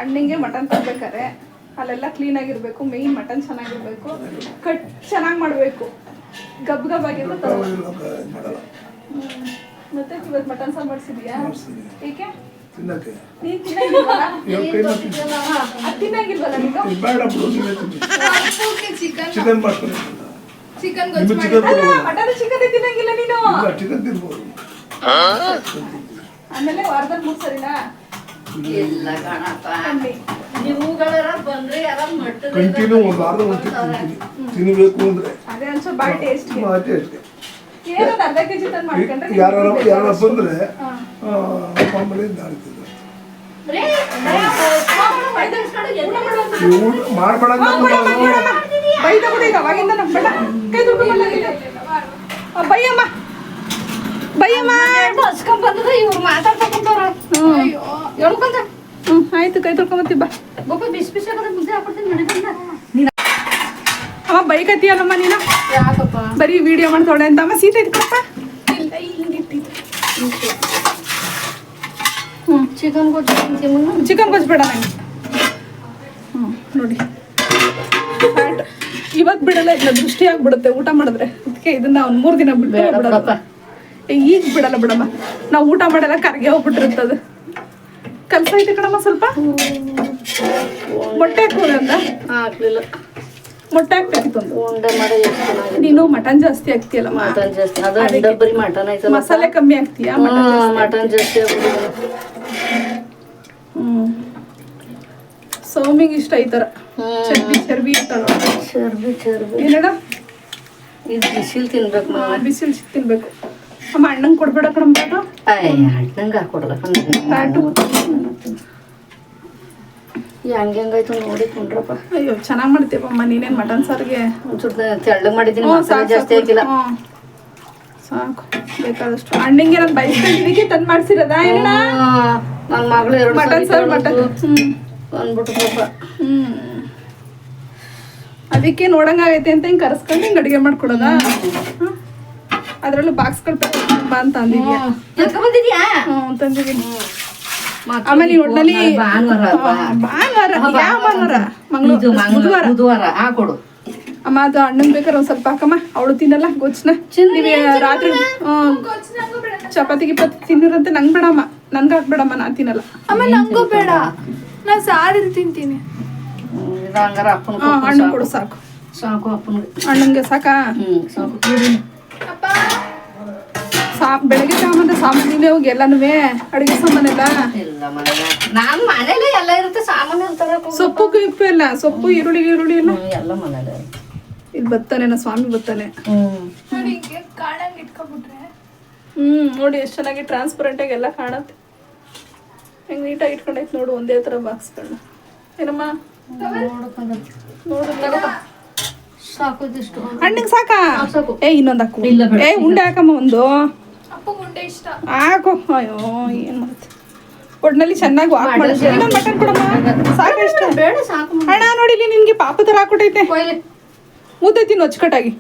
ಅಣ್ಣಿಗೆ ಮಟನ್ ತರ್ಬೇಕಾರೆ ಅಲ್ಲೆಲ್ಲ ಕ್ಲೀನ್ ಆಗಿರ್ಬೇಕು, ಮೇಯ್ನ್ ಮಟನ್ ಚೆನ್ನಾಗಿರ್ಬೇಕು, ಕಟ್ ಚೆನ್ನಾಗಿ ಮಾಡಬೇಕು, ಗಬ್ ಆಗಿರೋ ಮತ್ತೆ ಇವತ್ತು ಮಟನ್ ಸಾರು ಮಾಡಿಸಿದ್ಯಾ? ಏಕೆ ನೀನ್ ತಿನ್ನಂಗಿಲ್ವಲ್ಲ? ತಿನ್ನಂಗಿಲ್ವಲ್ಲ ನೀನು? ಚಿಕನ್ ಮಾಡ್ಕೊಂಡು ಚಿಕನ್ ಮಟನ್ ಚಿಕನ್ ತಿನ್ನಂಗಿಲ್ಲ ನೀನು? ಚಿಕನ್ ತಿನ್ಬೋದು. ಆಮೇಲೆ ವಾರದಲ್ಲಿ 3 ಸರಿನಾ? ಎಲ್ಲ ಕಣಪ್ಪ, ನೀವುಗಳೆಲ್ಲ ಬಂದ್ರೆ ಯಾರ ಮಟ್ಟದ ಕಂಟಿನ್ಯೂ ಒಂದು ವಾರದ ತಿನ್ನಬೇಕು ಅಂದ್ರೆ ಅದೇ ಒಂಚೂರು ಬಾಯಿ ಟೇಸ್ಟ್. ಏನದು ಅರ್ಧ ಕೆಜಿ ತಂದು ಮಾಡ್ಕೊಂಡ್ರೆ ಯಾರು ಬಂದ್ರೆ ಮಾಮೂಲಿ ನಾಡ್ತಿದ್ರು ಮಾಡ್ಬೇಡ ಬೈದ ಕೂಡ ಈಗ ಅವಾಗಿಂದ ನಂಬಲ್ಲ. ಕೈ ದುಡ್ಡು ಬೈಯಮ್ಮ ಬೈಯಮ್ಮ ಹಸ್ಕೊಂಡ್ ಬಂದದ ಇವ್ರು ಮಾತಾಡ್ತಕ್ಕಂತವ್ರ ಹೇಳ್ಕೊಂತ. ಆಯ್ತು, ಕೈ ತೊಳ್ಕೊಂಬತ್ತಿ ಬಾ. ಒಬ್ಬ ಬಿಸಿ ಬಿಸಿ ಆಗೋದ ಮುದ್ದೆ ಹಾಕೊಡ್ತೀನಿ ಮನೆ ಬಂದ. ಅಮ್ಮ ಬೈಕತ್ತೀಯಲ್ಲಮ್ಮ ನೀನು? ಯಾಕಪ್ಪ ಬರೀ ವಿಡಿಯೋ ಮಾಡ್ತಾಳೆ ಅಂತ. ಅಮ್ಮ ಸೀತೆ ಇಟ್ಕೊಪ್ಪ. ಚಿಕನ್ ಕೊಟ್ಟು ಚಿಕನ್ ಕೊಚ್ಬೇಡ ನಂಗೆ. ನೋಡಿ ಇವತ್ತು ಬಿಡಲ್ಲ, ಇಲ್ಲ ದೃಷ್ಟಿ ಆಗ್ಬಿಡುತ್ತೆ ಊಟ ಮಾಡಿದ್ರೆ. ಅದಕ್ಕೆ ಇದನ್ನ ಒಂದು 3 ದಿನ ಬಿಡಪ್ಪ. ಈಗ ಬಿಡಲ್ಲ ಬಿಡಮ್ಮ, ನಾವು ಊಟ ಮಾಡಲ್ಲ ಕರ್ಗೆ ಹೋಗ್ಬಿಟ್ಟಿರ್ತದ. ಕಲ್ಸ ಐತೆ ಕಣಮ್ಮ ಸ್ವಲ್ಪ. ಮೊಟ್ಟೆ ಹಾಕೋದಂದ ಹಾಕ್ಲಿಲ್ಲ, ಮೊಟ್ಟೆ ಹಾಕ್ಬೇಕಿತ್ತು ಒಂದು. ಉಂಡೆ ಮಾಡಿ ನೀನು ಮಟನ್ ಜಾಸ್ತಿ ಹಾಕ್ತೀಯಲ್ಲ, ಮಟನ್ ಜಾಸ್ತಿ. ಅದು ಬರೀ ಮಟನ್ ಆಯ್ತಲ್ಲ, ಮಸಾಲೆ ಕಮ್ಮಿ ಹಾಕ್ತೀಯ. ಮಟನ್ ಜಾಸ್ತಿ ಆಗ್ಬಿಡುದು. ಸೌಮಿಗೆ ಇಷ್ಟ ಈ ಥರ ಚರ್ಬಿ ಇರ್ತಾಳ. ಚರ್ಬಿ ಏನೇಳ ಇದು ಬಿಸಿಲು ತಿನ್ಬೇಕು. ಬಿಸಿಲು ತಿನ್ಬೇಕು. ಅಮ್ಮ ಅಣ್ಣಂಗೆ ಕೊಡ್ಬೇಡ ಕಣಮ್ಮ ಅದು ನಂಗೆ ಹಾಕೊಡಲ್ಲ ಪ್ಯಾಟು. ಹೆಂಗಾಯ್ತು ನೋಡಿ ಕುಂಡ್ರಪ್ಪ. ಅಯ್ಯೋ ಚೆನ್ನಾಗಿ ಮಾಡ್ತೀವಮ್ಮ ನೀನೇನು ಮಟನ್ ಸಾರಿಗೆ. ಒಂಚೂರು ತೆಳ್ಳಗೆ ಮಾಡಿದ್ದೀನಿ, ಹ್ಞೂ, ಮಸಾಲೆ ಸಾಕು ಜಾಸ್ತಿ ಹಾಕಿಲ್ಲ. ಸಾಕು ಬೇಕಾದಷ್ಟು. ಅಣ್ಣಂಗೆ ನಾನು ಬಯಸ್ಕೊಂಡಿದ್ದಕ್ಕೆ ತಂದು ಮಾಡ್ಸಿರೋದ ಏನ? ನನ್ನ ಮಗಳು 2 ಮಟನ್ ಸಾರು ಮಟನ್ ಅಂದ್ಬಿಟ್ಟು ಪಾಪ. ಅದಕ್ಕೆ ನೋಡಂಗಾಗೈತೆ ಅಂತ ಹಿಂಗೆ ಕರೆಸ್ಕೊಂಡು ಹಿಂಗೆ ಅಡುಗೆ ಮಾಡ್ಕೊಡೋದ. ಅದರಲ್ಲೂ ಬಾಕ್ಸ್ಗಳು ಬಾ ಅಂತ ಅಂದಿದ್ಯಾ? ಬಂದಿದ್ಯಾ? ಹ್ಞೂ ತಂದಿದ್ದೀನಿ. ಆಮೇಲೆ ಈ ಒಟ್ಟಲ್ಲಿ ಭಾನುವಾರ ಯಾವ ಭಾನುವಾರ? ಬುಧವಾರ. ಬುಧವಾರ ಹಾಕೊಡು. ಅಮ್ಮ ಅದು ಅಣ್ಣಂಗೆ ಬೇಕಾದ್ರೆ ಒಂದು ಸ್ವಲ್ಪ ಹಾಕಮ್ಮ, ಅವಳು ತಿನ್ನಲ್ಲ ಗೊಜ್ಜನ. ರಾತ್ರಿ ಚಪಾತಿ ಗಿಪಾತಿ ತಿನ್ನೋರಂತೆ ನಂಗೆ ಬೇಡಮ್ಮ, ನನ್ಗೆ ಹಾಕ್ಬೇಡಮ್ಮ, ನಾನು ತಿನ್ನಲ್ಲ. ಆಮೇಲೆ ನಂಗೂ ಬೇಡ, ನಾನು ಸಾರು ತಿಂತೀನಿ. ಹಂಗಾರ ಅಪ್ಪನ ಅಣ್ಣ ಕೊಡು ಸಾಕು. ಸಾಕು ಅಪ್ಪನಿಗೆ. ಅಣ್ಣಂಗೆ ಸಾಕಾ? ಸಾಕು. ಬೆಳಗ್ಗೆ ಸಾಮಾನ್ಯ ಸಾಮಾನ್ಯನೇ ಹೋಗಿ ಎಲ್ಲನೂ ಅಡುಗೆ ಸಾಮಾನೆಲ್ಲ ಇಲ್ಲ ಮನೆಗೆ ನಾನು ಮನೇಲಿ ಎಲ್ಲ ಇರುತ್ತೆ, ಸಾಮಾನ್ಯ ಅಂತಾರ. ಸೊಪ್ಪು ಗಿಪ್ಪು ಎಲ್ಲ, ಸೊಪ್ಪು ಈರುಳ್ಳಿ ಎಲ್ಲ ಎಲ್ಲ ಮನೇಲಿ. ಇಲ್ಲಿ ಬರ್ತಾನೆ ನಾ ಸ್ವಾಮಿ ಬರ್ತಾನೆ. ನೋಡಿ ಹಿಂಗೆ ಕಾಣಂಗೆ ಇಟ್ಕೊಂಡ್ಬಿಟ್ರೆ ನೋಡಿ ಎಷ್ಟು ಚೆನ್ನಾಗಿ ಟ್ರಾನ್ಸ್ಪರೆಂಟಾಗಿ ಎಲ್ಲ ಕಾಣತ್ತೆ. ಹೆಂಗೆ ನೀಟಾಗಿ ಇಟ್ಕೊಂಡೈತೆ ನೋಡು ಒಂದೇ ಥರ ಬಾಕ್ಸ್ಗಳನ್ನ. ಏನಮ್ಮ ನೋಡು ಸಾಕೋದಿಷ್ಟು. ಅಣ್ಣಂಗೆ ಸಾಕಾ? ಸಾಕು. ಇನ್ನೊಂದು ಹಾಕು. ಇಲ್ಲ ಬೇಡ. ಉಂಡೆ ಹಾಕಮ್ಮ ಒಂದು ಅಪ್ಪ ಉಂಡೆ ಇಷ್ಟ. ಹಾಕು. ಅಯ್ಯೋ ಏನು ಮಾಡುತ್ತೆ ಒಟ್ಟಿನಲ್ಲಿ ಚೆನ್ನಾಗಿ ವಾಕ್ ಮಾಡಿದ್ರೆ. ಇನ್ನೊಂದು ಮಟನ್ ಕೊಡಮ್ಮ, ಸಾಕು ಇಷ್ಟ. ಬೇಡ ಸಾಕು. ಅಣ್ಣ ನೋಡಿಲಿ ನಿನ್ಗೆ ಪಾಪ ಥರ ಹಾಕೊಟ್ಟೈತೆ. ಮುದ್ದೆ ತಿನ್ನು ಅಚ್ಚುಕಟ್ಟಾಗಿ.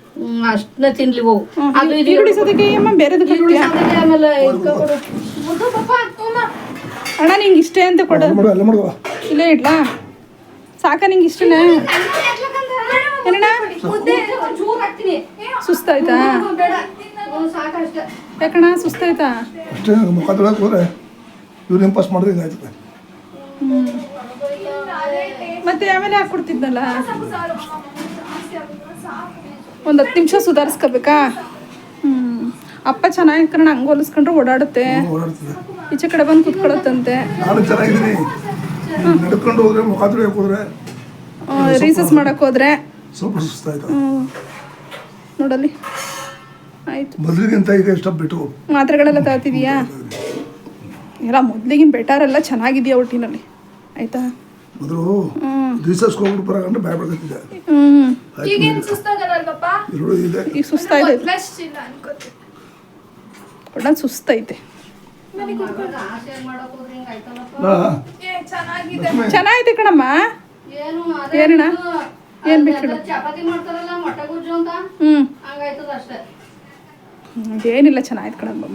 ಅಷ್ಟನ್ನ ತಿನ್ಲಿ ಹೋಗು. ಅದು ಇದು ಈರುಳ್ಳಿ ಸದಕ್ಕೆ ಅಮ್ಮ ಬೇರೆದಕ್ಕೆ ಆಮೇಲೆ ಅಣ್ಣ ನಿಂಗೆ ಇಷ್ಟೇ ಅಂತ ಕೊಡೋದು. ಎಲ್ಲ ಮಾಡುವ ಇಲ್ಲೇ ಇಡ್ಲಾ? ಸಾಕ ನಿಂಗೆ ಇಷ್ಟನೇ? ಏನಣ್ಣ ಸುಸ್ತಾಯ್ತಾ? ಯಾಕಣ್ಣ ಸುಸ್ತಾಯ್ತಾ? ಅಷ್ಟೇ ಮುಖ ತೊಳಕ್ಕೆ ಹೋದ್ರೆ ಯೂರಿನ್ ಪಾಸ್ ಮಾಡಿದ್ರೆ ಹಿಂಗಾಯ್ತದೆ. ಮತ್ತೆ ಆಮೇಲೆ ಹಾಕ್ಕೊಡ್ತಿದ್ನಲ್ಲ. ಒಂದು 10 ನಿಮಿಷ ಸುಧಾರಿಸ್ಕೋಬೇಕಾ? ಅಪ್ಪ ಚೆನ್ನಾಗಿ ಕಣ ಹಂಗೆ ಹೊಲಿಸ್ಕೊಂಡ್ರೆ ಓಡಾಡುತ್ತೆ, ಓಡಾಡ್ತದೆ. ಈಚೆ ಕಡೆ ಬಂದು ಕುತ್ಕೊಳತ್ತಂತೆ. ನಾನು ಚೆನ್ನಾಗಿದ್ದೀನಿ, ನಡ್ಕೊಂಡು ಹೋದ್ರೆ ಮುಖ ತೊಳೆಯಕ್ಕೆ ಹೋದ್ರೆ ರೀಸಸ್ ಮಾಡಕ್ಕೆ ಹೋದ್ರೆ ಸ್ವಲ್ಪ ಸುಸ್ತಾಯ್ತು. ನೋಡಲ್ಲಿ ಆಯ್ತು. ಮೊದಲಿಗಿಂತ ಈಗ ಎಷ್ಟು ಬಿಟ್ಟು ಮಾತ್ರೆಗಳೆಲ್ಲ ತಗೋತಿದೀಯಾ? ಎಲ್ಲ ಮೊದಲಿಗಿನ ಬೆಟರೆಲ್ಲ ಚೆನ್ನಾಗಿದೆಯಾ ಒಟ್ಟಿನಲ್ಲಿ? ಆಯ್ತಾ? ಮೊದಲು ರಿಸರ್ಚ್ಗೆ ಹೋಗ್ಬಿಟ್ಟು ಬರೋಣ ಬ್ಯಾಗ್ ಬರ್ತಿದ್ದೆ. ಈಗೇನು ಸುಸ್ತಾಗಲ್ಲಪ್ಪ? ಈರುಳ್ಳಿ ಇದೆ, ಈಗ ಸುಸ್ತಾಯ್ತು. ಫ್ರೆಶ್ ಇಲ್ಲ ಅನ್ಕೋತೀನಿ. ಒಟ್ನಲ್ಲಿ ಸುಸ್ತಾಯ್ತೆ. ಚೆನ್ನಾಗಿದೆ. ಚೆನ್ನಾಗೈತೆ ಕಣಮ್ಮ. ಏನಣ್ಣ ಏನು ಬೇಕು? ಚಪಾತಿ ಮಾಡ್ತಾರಲ್ಲ ಮೊಟ್ಟೆ ಗುಜ್ಜು ಅಂತ, ಹಂಗಾಯ್ತದ ಅಷ್ಟೇ. ಏನಿಲ್ಲ ಚೆನ್ನಾಯ್ತು ಕಣಮ್ಮ.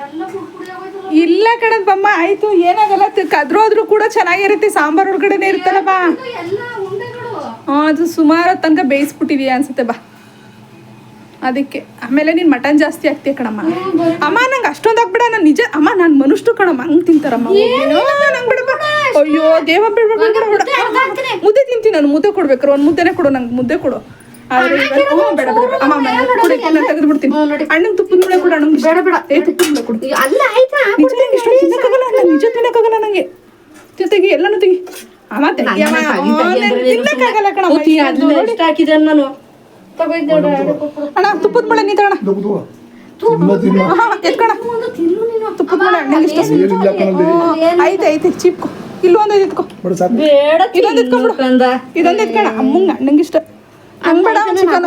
ಎಲ್ಲ ಪುಡಿ ಆಗೋಯ್ತಲ್ಲ. ಇಲ್ಲ ಕಣದ್ ಬಮ್ಮ, ಆಯ್ತು ಏನಾಗಲ್ಲ. ಕದ್ರೋದ್ರೂ ಕೂಡ ಚೆನ್ನಾಗಿರುತ್ತೆ, ಸಾಂಬಾರ್ ಒಳಗಡೆನೆ ಇರುತ್ತಲ್ಲ ಬಾ. ಎಲ್ಲ ಉಂಡೆಗಳು ಅದು ಸುಮಾರು ತನಕ ಬೇಯಿಸ್ಬಿಟ್ಟಿದೀಯ ಅನ್ಸುತ್ತೆ ಬಾ, ಅದಕ್ಕೆ. ಆಮೇಲೆ ನೀನು ಮಟನ್ ಜಾಸ್ತಿ ಆಗ್ತೀಯ ಕಣಮ್ಮ. ಅಮ್ಮ ನಂಗೆ ಅಷ್ಟೊಂದು ಹಾಕ್ಬಿಡ, ನಾನು ನಿಜ ಅಮ್ಮ, ನಾನು ಮನುಷ್ಠು ಕಣಮ್ಮ, ಹಂಗೆ ತಿಂತಾರಮ್ಮ. ನಂಗೆ ಬಿಡಮ್ಮ. ಅಯ್ಯೋ ದೇವ ಬಿಡ. ಮುದ್ದೆ ತಿಂತೀನಿ ನಾನು, ಮುದ್ದೆ ಕೊಡ್ಬೇಕಾರೆ ಒಂದು ಮುದ್ದೆನೇ ಕೊಡು ನಂಗೆ, ಮುದ್ದೆ ಕೊಡು. ಆದ್ರೆ ಬೇಡ ಅಮ್ಮ, ಕೊಡಿ ನಾನು ತೆಗೆದು ಬಿಡ್ತೀನಿ. ಅಣ್ಣಂಗೆ ತುಪ್ಪದ ಮುಳೆ ಕೊಡು, ಅಣ್ಣಂಗೆ ಬೇಡ ಬೇಡ. ತುಪ್ಪದ ಮುಳೆ ಕೊಡು. ಅಲ್ಲ ಆಯ್ತಾ, ನಿಜ ಇಷ್ಟೊಂದು ತಿನ್ನಕ್ಕಾಗಲ್ಲ, ನಾನು ನಿಜ ತಿನ್ನಕ್ಕಾಗಲ್ಲ ನನಗೆ. ಜೊತೆಗೆ ಎಲ್ಲನೂ ತೆಗಿ ಅಮ್ಮ, ತೆಗಿಯಮ್ಮ. ತಿನ್ನಕ್ಕಾಗಲ್ಲ ಕಣಮ್ಮ. ಎಷ್ಟು ಹಾಕಿದೆ ನಾನು ಅಣ್ಣ ತುಪ್ಪದ ಮುಳೆ ನೀ ತಗೋಣ. ಎತ್ಕೋಣ ತುಪ್ಪದ ಮುಳೆ, ಅಣ್ಣಂಗೆ ಇಷ್ಟ. ಐತೆ ಐತೆ ಚಿಪ್ಕೊ, ಇಲ್ಲೊಂದು ಎತ್ಕೊ. ಬೇಡ. ಇದೊಂದು ಎತ್ಕೊಂಡ್ಬಿಡು, ಇದೊಂದು ಎತ್ಕೋಣ. ಅಮ್ಮಂಗೆ ಅಣ್ಣಂಗೆ ಇಷ್ಟ. ಹಂಗೆ ಬೇಡ ಚಿಕನ್.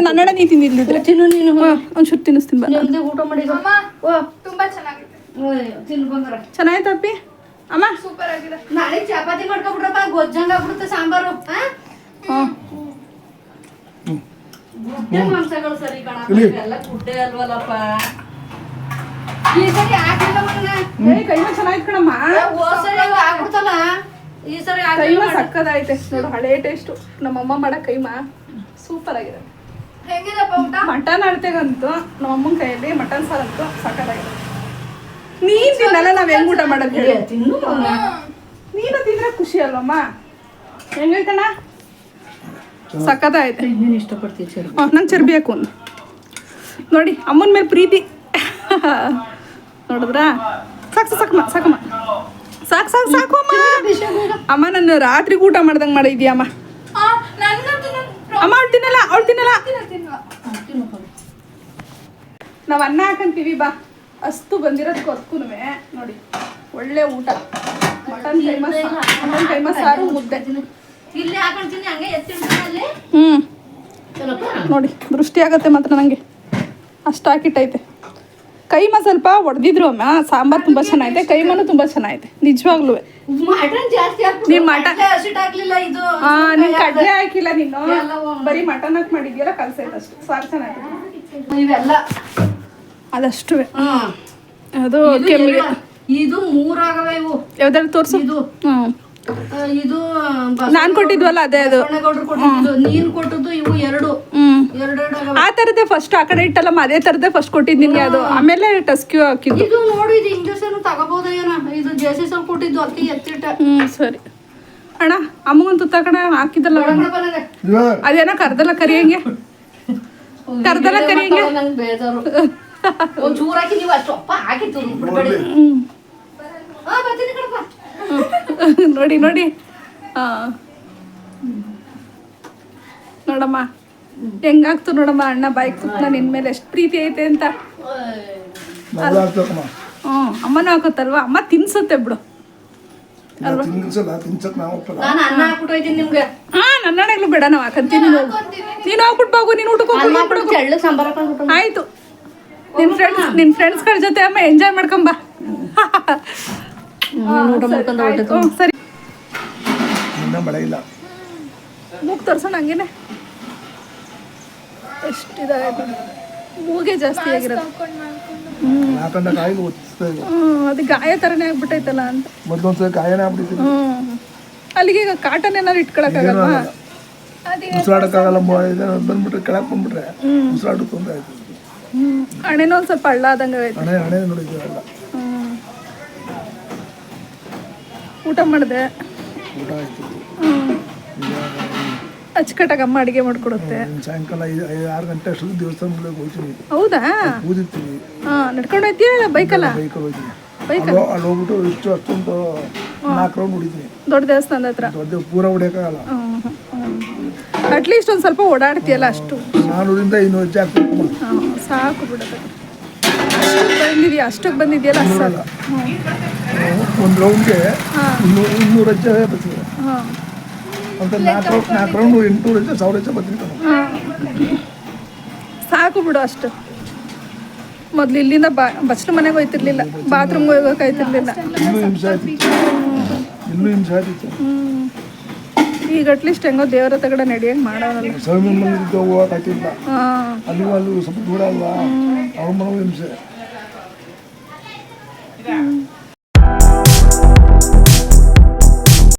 ನನ್ನಡ ನೀ ತಿಂದಿಲ್ದಿದ್ರೆ ತಿನ್ನು ನೀನು. ಒಂಚೂರು ತಿನ್ನಿಸ್ತೀನಿ ಬಾ. ಜಲ್ದಿ ಊಟ ಮಾಡಿ. ಅಮ್ಮ ತುಂಬಾ ಚೆನ್ನಾಗಿದೆ. ತಿನ್ನು ಬಂಗಾರ. ಚೆನ್ನಾಯ್ತು ಅಪ್ಪಿ ಅಮ್ಮ. ಸೂಪರ್ ಆಗಿದೆ. ನಾಳೆ ಚಪಾತಿ ಮಾಡ್ಕೊಬಿಡ್ರಪ್ಪ, ಗೊಜ್ಜಂಗ ಆಗ್ಬಿಡುತ್ತೆ ಸಾಂಬಾರು. ಹಾಂ ಗುಡ್ಡೆ ಮಾಂಸಗಳು ಸರಿ ಕಣಪ್ಪ, ಎಲ್ಲ ಗುಡ್ಡೆ ಅಲ್ವಲ್ಲಪ್ಪ. ಈ ಸರಿ ಹಾಕಿಲ್ಲ ಮಗನ. ಕೈಮ ಚೆನ್ನಾಯ್ತು ಕಣಮ್ಮ. ಹೋದ್ ಸರಿ ಆಗ್ಬಿಡ್ತಲ್ಲ, ಈ ಸರಿ ಕೈಮ ಸಕ್ಕದಾಯ್ತೆ ನೋಡು, ಹಳೇ ಟೇಸ್ಟು. ನಮ್ಮಮ್ಮ ಮಾಡೋ ಕೈಮ ಸೂಪರ್ ಆಗಿದೆ. ಹೆಂಗಿದಪ್ಪ ಊಟ? ಮಟನ್ ಅಳ್ತೆಗಂತೂ ನಮ್ಮಮ್ಮನ ಕೈಯಲ್ಲಿ ಮಟನ್ ಸಾರಂತೂ ಸಕ್ಕದಾಗಿದೆ. ನೀನು ತಿನ್ನಲ್ಲ, ನಾವು ಹೆಂಗ್ ಊಟ ಮಾಡೋದು ಹೇಳಿ? ತಿನ್ನು. ನೀನು ತಿಂದ್ರೆ ಖುಷಿ ಅಲ್ವಮ್ಮ? ಹೆಂಗೈತಣ್ಣ? ಸಕ್ಕದಾಯ್ತೆ. ನೀನು ಇಷ್ಟಪಡ್ತೀವಿ ಸರಿ. ನಂಗೆ ಚರ್ಬಿ ಹಾಕು ಒಂದು. ನೋಡಿ ಅಮ್ಮನ ಮೇಲೆ ಪ್ರೀತಿ ನೋಡಿದ್ರಾ? ಸಾಕು ಸಾಕಮ್ಮ, ಸಾಕಮ್ಮ, ಸಾಕು ಸಾಕು ಸಾಕು ಅಮ್ಮ. ಅಮ್ಮ ನಾನು ರಾತ್ರಿಗೆ ಊಟ ಮಾಡ್ದಂಗೆ ಮಾಡಿದ್ಯಮ್ಮ. ನನ್ಗಂತೂ ಅಮ್ಮ ಅವಳು ತಿನ್ನಲ್ಲ, ಅವಳು ತಿನ್ನಲ್ಲ. ನಾವು ಅನ್ನ ಹಾಕಂತೀವಿ ಬಾ ಅಷ್ಟು ಬಂದಿರೋದಕ್ಕೂ ಅದಕ್ಕೂ ನೋಡಿ ಒಳ್ಳೆ ಊಟ ಮಟನ್ ಕೈಮಾ ಸಾರು ಮುದ್ದೆ ಇಲ್ಲಿ ಹಾಕೊಂತೀನಿ ಹಂಗೆ ಎತ್ತಿಡ್ತೀನಿ ನೋಡಿ ದೃಷ್ಟಿ ಆಗತ್ತೆ ಮಾತ್ರ ನನಗೆ ಅಷ್ಟು ಹಾಕಿಟ್ಟೈತೆ ಕೈಮಾ ಸ್ವಲ್ಪ ಹೊಡೆದಿದ್ರು ಅಮ್ಮ ಸಾಂಬಾರು ತುಂಬ ಚೆನ್ನಾಗೈತೆ ಕೈಮಾನು ತುಂಬ ಚೆನ್ನಾಗೈತೆ ನಿಜವಾಗ್ಲೂ ಮಟನ್ ಜಾಸ್ತಿ ನೀನ್ ಮಟನ್ ಹಸಿಟ್ ಹಾಕ್ಲಿಲ್ಲ ಇದು ನೀನ್ ಕಡ್ಲೆ ಹಾಕಿಲ್ಲ ನೀನು ಬರೀ ಮಟನ್ ಹಾಕಿ ಮಾಡಿದ್ಯಲ್ಲ ಕಲ್ಸೈತೆ ಅಷ್ಟು ಸಾರು ಚೆನ್ನಾಗೈತೆ ಇವೆಲ್ಲ ಅದಷ್ಟು ಹ್ಮ್ ಅದು ಕೆಮ್ಮಿಗೆ ಇದು 3 ಆಗವೆ ಇವು ಯಾವ್ದಾದ್ರು ತೋರ್ಸು ಇದು ಇದು ನಾನ್ ಕೊಟ್ಟಿದ್ವಲ್ಲ ಅದೇ ಅದು ಬಸವಣ್ಣಗೌಡ್ರು ಕೊಟ್ಟಿದ್ದು ನೀನ್ ಕೊಟ್ಟದ್ದು ಇವು 2 ಎರಡೆರಡು ಆಗವೆ ಆ ತರದೇ ಫಸ್ಟ್ ಆ ಕಡೆ ಇಟ್ಟಲ್ಲಮ್ಮ ಅದೇ ತರದೇ ಫಸ್ಟ್ ಕೊಟ್ಟಿದ್ದು ನಿನ್ಗೆ ಅದು ಆಮೇಲೆ ಟಸ್ಕ್ಯೂ ಹಾಕಿದ್ದು ಇದು ನೋಡಿ ಇದು ಇಂಜೆಕ್ಷನ್ ತಗೋಬೋದೇನ ಇದು ಜೆಸಿ ಸ್ವಲ್ಪ ಕೊಟ್ಟಿದ್ದು ಅದಕ್ಕೆ ಎತ್ತಿಟ್ಟ ಸರಿ ಅಣ್ಣ ಅಮ್ಮಗೊಂದು ತುತ್ತ ಕಣ ಹಾಕಿದ್ದಲ್ಲ ಅದೇನೋ ಕರ್ದಲ್ಲ ಕರಿಯಂಗೆ ಕರ್ದಲ್ಲ ಕರಿಯಂಗೆ ನಂಗೆ ಬೇಜಾರು ಒಂದ್ ಚೂರ್ ಹಾಕಿ ನೀವು ಅಷ್ಟು ಅಪ್ಪ ಹಾಕಿ ಬಿಡ್ಬೇಡಿ ಬರ್ತೀನಿ ಕಣಪ್ಪ ನೋಡಿ ನೋಡಿ ನೋಡಮ್ಮ ಹೆಂಗಾಗ್ತು ನೋಡಮ್ಮ ಅಣ್ಣ ಬಾಯ್ಕ್ ತುತ್ತ ನಿನ್ ಮೇಲೆ ಎಷ್ಟು ಪ್ರೀತಿ ಐತೆ ಅಂತ ಅಮ್ಮನೂ ಹಾಕೋತಲ್ವಾ ಅಮ್ಮ ತಿನ್ಸುತ್ತೆ ಬಿಡು ತಿನ್ಸಕ್ ನಾವು ನಾನು ಅನ್ನ ಹಾಕ್ಬಿಟ್ಟೋಯ್ತೀನಿ ನಿಮ್ಗೆ ನನ್ನ ಹಣೆಗ್ಲು ಬೇಡ ನಾವು ಹಾಕಂತೀನಿ ನೀನು ಹಾಕ್ಬಿಟ್ಟು ಬಾಗು ನೀನು ಊಟಕ್ಕೆ ಅನ್ನ ಹೋಗ್ಬಿಡು ಹಾಕ್ಬಿಟ್ಟು ಎಳ್ಳು ಸಾಂಬಾರ್ ಹಾಕೊಂಡ್ಬಿಟ್ಟು ಆಯ್ತು ನಿನ್ ಫ್ರೆಂಡ್ಸ್ಗಳ ಜೊತೆ ಅಮ್ಮ ಎಂಜಾಯ್ ಮಾಡ್ಕೊಂಬಾ ಊಟ ಮಾಡ್ಕೊಂಡು ಹೊರಟು ಸರಿ ಇನ್ನ ಮಳೆ ಇಲ್ಲ ಮೂಗ್ ತೋರ್ಸೋಣ ಹಂಗೇನೆ ಎಷ್ಟು ಇದಾಗೈತೆ ಮೂಗೆ ಜಾಸ್ತಿ ಆಗಿರೋದು ಹಾಕೊಂಡ ಕಾಯಿಲೆ ಒತ್ತಿಸ್ತಾ ಇದೆ ಅದು ಗಾಯ ಥರನೇ ಆಗ್ಬಿಟ್ಟೈತಲ್ಲ ಅಂತ ಮೊದ್ಲೊಂದ್ಸಲ ಗಾಯನೇ ಆಗ್ಬಿಟ್ಟಿತ್ತು ಅಲ್ಲಿಗೆ ಈಗ ಕಾಟನ್ ಏನಾದ್ರು ಇಟ್ಕೊಳಕ್ಕಾಗಲ್ವಾ ಉಸಿರಾಡಕ್ಕಾಗಲ್ಲ ಬಂದ್ಬಿಟ್ರೆ ಕೆಳಕ್ ಬಂದ್ಬಿಟ್ರೆ ಉಸಿರಾಡೋದು ತೊಂದರೆ ಆಯ್ತು ಹಣೆನೂ ಒಂದು ಸ್ವಲ್ಪ ಹಳ್ಳ ಆದಂಗೆ ಆಗೈತೆ ಹಣೆ ನೋಡಿದ್ರಲ್ಲ ಊಟ ಮಾಡಿದೆ ಊಟ ಆಯ್ತು ಅಚ್ಚುಕಟ್ಟಾಗಿ ಅಮ್ಮ ಅಡುಗೆ ಮಾಡ್ಕೊಡುತ್ತೆ ಸಾಯಂಕಾಲ 5-6 ಗಂಟೆ ಅಷ್ಟೊಂದು ದೇವಸ್ಥಾನಗಳಿಗೆ ಹೋಗ್ತೀನಿ ಹೌದಾ ಕೂದಿರ್ತೀವಿ ನಡ್ಕೊಂಡು ಹೋಯ್ತೀಯ ಬೈಕಲ್ಲ ಬೈಕಲ್ಲಿ ಹೋಗ್ತೀನಿ ಅಲ್ಲಿ ಹೋಗ್ಬಿಟ್ಟು ಅಷ್ಟೊಂದು 4 ರೌಂಡ್ ಹೊಡಿತೀನಿ ದೊಡ್ಡ ದೇವಸ್ಥಾನದ ಹತ್ರ ದೊಡ್ಡ ಪೂರ ಹೊಡಿಯೋಕ್ಕಾಗಲ್ಲ ಅಟ್ಲೀಸ್ಟ್ ಒಂದು ಸ್ವಲ್ಪ ಓಡಾಡ್ತೀಯಲ್ಲ ಅಷ್ಟು 400-500 ಹೆಜ್ಜೆ ಹಾಕ್ಬೇಕು ಸಾಕು ಬಿಡೋದು ಅಷ್ಟಕ್ಕೆ ಬಂದಿದೆಯಲ್ಲ ಸಾಕು ಒಂದು ರೌಂಡ್ಗೆ 200 ಹೆಜ್ಜೆ ಬರ್ತೀವಿ ಅಂತ 4 ರೌಂಡ್ 800 ಹೆಜ್ಜೆ 1000 ಹೆಜ್ಜೆ ಬರ್ತೀನಿ ಸಾಕು ಬಿಡು ಅಷ್ಟು ಮೊದ್ಲು ಇಲ್ಲಿಂದ ಬಚ್ಚಲು ಮನೆಗೆ ಹೋಯ್ತಿರ್ಲಿಲ್ಲ ಬಾತ್ರೂಮ್ಗೆ ಹೋಗೋಕಾಯ್ತಿರ್ಲಿಲ್ಲ ಇನ್ನೂ ಹಿಂಸೆ ಆಯ್ತಿತ್ತು ಈಗ ಅಟ್ಲೀಸ್ಟ್ ಹೆಂಗೋ ದೇವರ ತಗಡೆ ನಡೆಯಂಗೆ ಮಾಡೋನಲ್ಲ ಸೌಮ್ಯ ಮಂದಿರಕ್ಕೆ ಹೋಗೋಕ್ಕಾಗ್ತಿಲ್ಲ ಅಲ್ಲಿಗೂ ಸ್ವಲ್ಪ ದೂರ ಅಲ್ವಾ ಅವ್ರ ಮನೋ ಹಿಂಸೆ